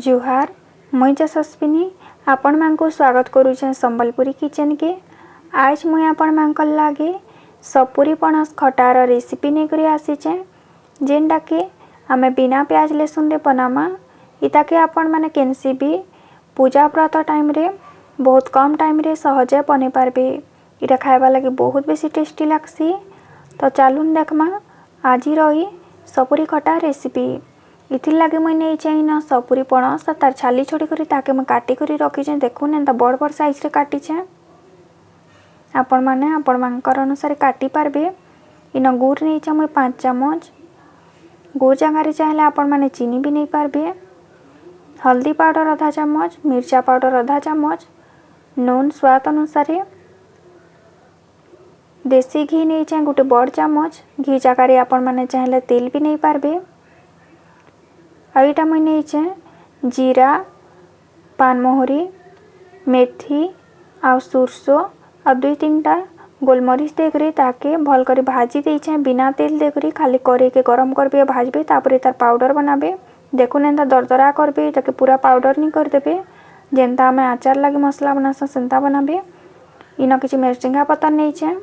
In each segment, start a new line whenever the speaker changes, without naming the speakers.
जुहार मुई यशस्विनी आपण मानक स्वागत करुचे संबलपुरी किचन के। आज मुई आपण मानक लागे सपुरी पणस खटार रेसिपी नहीं आसीचे जेनटा के आमे बिना प्याज लहसुन रे बनामा। इता के आपण माने केनसी भी पूजा व्रत टाइम रे बहुत कम टाइम रे सहजे बने पारबे। इटा खाइबा लगे बहुत बेसी टेस्टी लागसी। तो चलून देखमा आज रही सपुरी खटा रेसिपी। इथिर लगे मुई नहीं चाहिए सपुरी पणस तार छाली छोड़ी करी ताके मैं काटी करी रखी देखुन एंता बड़ बड़ साइज रे काटीचे। आपण माने आपण मानकर अनुसार काटी पारबे। इन गुड़ नहीं मुई 5 चम्मच गुड़ जगह चाहे आपण माने चीनी भी नहीं पारबे। हल्दी पाउडर आधा चम्मच, मिर्चा पाउडर आधा चम्मच, नून स्वाद अनुसार, देसी घी नहीं चाहे गोटे बड़ चम्मच, घी जगह आपण माने चाहे तेल भी नहीं पारबे। आईटा मुई नहीं जीरा, पानमोहरी, मेथी आउ सुरसो आ 2-3टा गोलमरीच देकरी ताके भल कर भाजी देछे बिना तेल देकरी खाली करे के गरम करबे भाजबे तापर तार पाउडर बनाबे। देखुन एंता दरदरा करबे ताके पूरा पाउडर नहीं कर देबे। जेंता हमें आचार लगे मसला बनास सेंता बनाबे। इन किछि मिर्चिंगा पत्ता नहीं छे,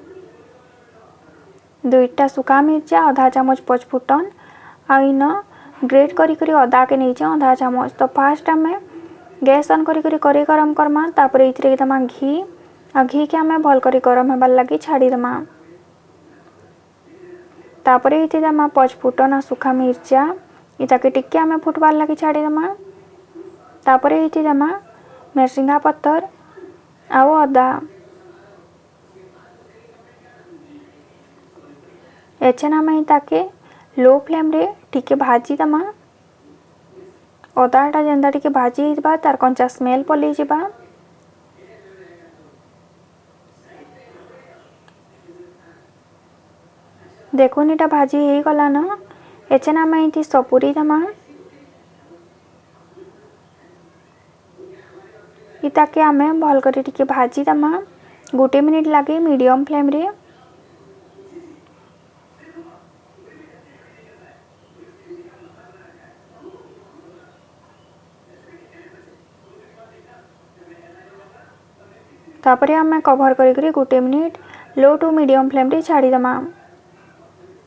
2टा सुखा मिर्चा, आधा चम्मच पचफुटन आ इन ग्रेट करी करी अदा के नहीं आधा चम्मच। तो फास्ट आम गैस ऑन करी करी गरम करमा तापर इतरे दमा घी आ घी के आम भल करी गरम होबार लगी छाड़ी दमा। तापर इति दमा पचफुटन आ सुखा मिर्चा इताके टिके आम फुटबार लगी छाड़ी दमा। तापर इति दमा मिर्चिंगा पत्तर आउ अदा। एछन आम इताके लो फ्लेम रे टिके भाजी दमा। अदाटा जेंदा टिके भाजी हिबा तार कंचा स्मेल पलि जिबा। देखुन इटा भाजी हे गला न। एछन आम इति सपुरी दमा। इताके आम भल करी टिके भाजी दमा 1 मिनिट लगे मीडियम फ्लेम रे। तापर आम कभर करी 1 minute low to medium flame रे छाड़ी दमा।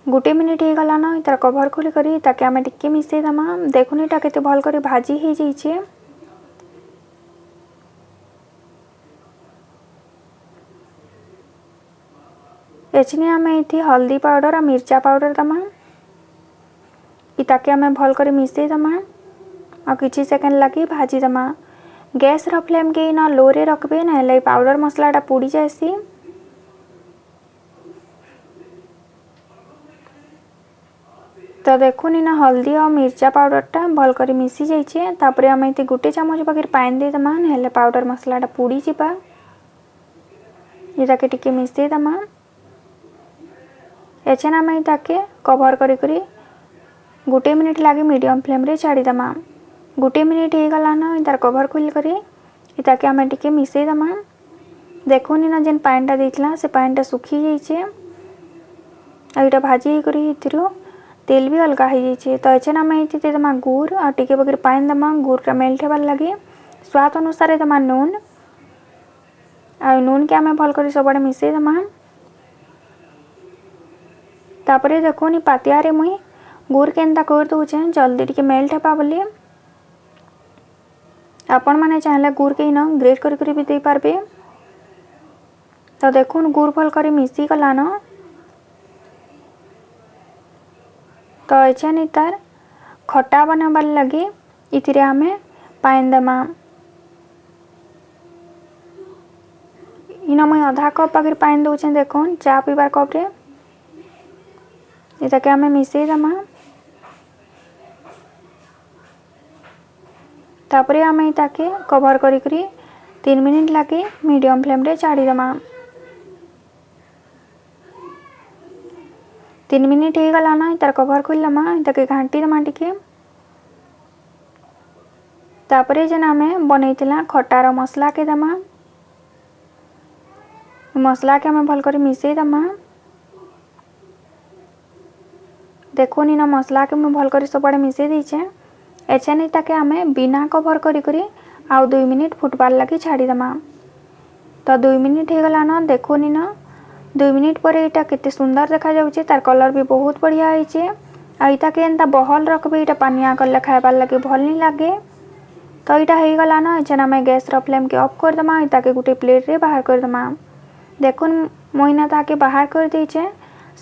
1 मिनिट हो गला न तार कभर खोली करी ताके आम टिके मिसई दमा। देखुन इटा केते भल करी भाजी हे जाइछे। एचने आम इति हल्दी पाउडर आ मिर्चा पाउडर दमा। इताके आम भल करी मिसई दमा आ किछि सेकंड लगी भाजी दमा। गैस रो फ्लेम के ना लो रे रखबे ना पाउडर मसलाटा पुड़ी जाएसी। तो देखुन ना हल्दी और मिर्चा पाउडरटा भल कर मिसी जाइए। तापर आम ये 1 चम्मच बगर पानी दे दमा ना पाउडर मसलाटा पुड़ी जावा। इताके टिके मिसई दमा। एछन आम इताके कभर करी 1 मिनिट लगे मीडियम फ्लेम रे छाड़ी दमा। 1 मिनिट हो गला न तार कभर खोल करी इताके आम टिके मिसई दमा। देखुन ना जेन पानीटा देइतला से पानीटा सुखी जाइए। आईटा भाजी करी इथिरो तेल भी अलगा हो जाइए। तो एछन आम इति दे दमा गुड़ आ टिके बगर पानी दमा गुड़टा मेल्ट होबार लगे। स्वाद अनुसार दमा नून आ नून के आम भल कर सबआडे मिसई दमा। तापर देखुन पातिया रे मुई गुड़ केनता कर दउछे जल्दी टिके मेल्ट हेबा बोली। आपण माने चाहले गुड़ के न ग्रेट करी भी दे पारबे। तो देखुन गुड़ भल करी मिसी गला न। तो एछन तार खट्टा बनाबार लगे इथिरे आमे पानी दमा। इन मुई आधा कप बगर पानी दउछे देखुन चा पीबार कप रे। इताके आमे मिसई दमा। तापर आम इताके कभर करी 3 मिनिट लगे मीडियम फ्लेम रे छाड़ी दमा। 3 मिनिट हो गला ना तार कभर खोल दमा। इताके घांटी दमा टिके। तापर जेन आम बनैतिला खटार मसला के दमा। मसला के आम भल कर मिसई दमा। देखुन इन मसला के मुझे भल कर सबआडे मिसई देछे। एचेन ताके आमे बिना कवर करी आउ 2 मिनिट फुटबार लगी छाड़ीदेमा। तो 2 मिनिट हो गला न देखुनी न 2 मिनिट पर यहाँ केते सुंदर देखा जाउछे। तार कलर भी बहुत बढ़िया होइछे। आ इता के एंता बहल रखबे इटा पानिया करले खाइबार लगे भल नहीं लागे। तो यहाँ हो गला न एचेन आमे गैस रो फ्लेम के ऑफ कर देमा। इता के गुटे प्लेट रे बाहर कर देमा। देखुन मोइना ताके बाहर कर देइछे।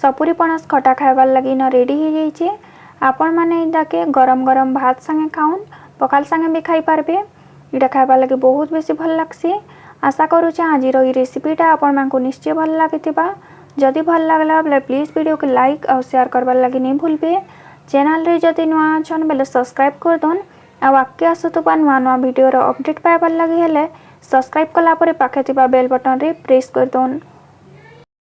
सपुरी पणस खटा खाइबार लगी न रेडी हो जाइछे। आपण माने इता के गरम गरम भात संगे खाउन पकाल संगे भी खाई पारबे। इटा खाइबार लगे बहुत बेसी भल लागसी। आशा करूचे आज रो रेसिपीटा आपण मानकु निश्चय भल लागिथिबा। जदि भल लागला बेले प्लीज वीडियो के लाइक और शेयर करबार लगी नहीं भूलबे। चैनल रे जदि नुआ अछन बेले सब्सक्राइब कर दोन। आ आके आसुतबा नुआ नुआ वीडियो रो अपडेट पाइबार लगी हेले सब्सक्राइब कला परे पाखे थिबा बेल बटन रे प्रेस कर दोन।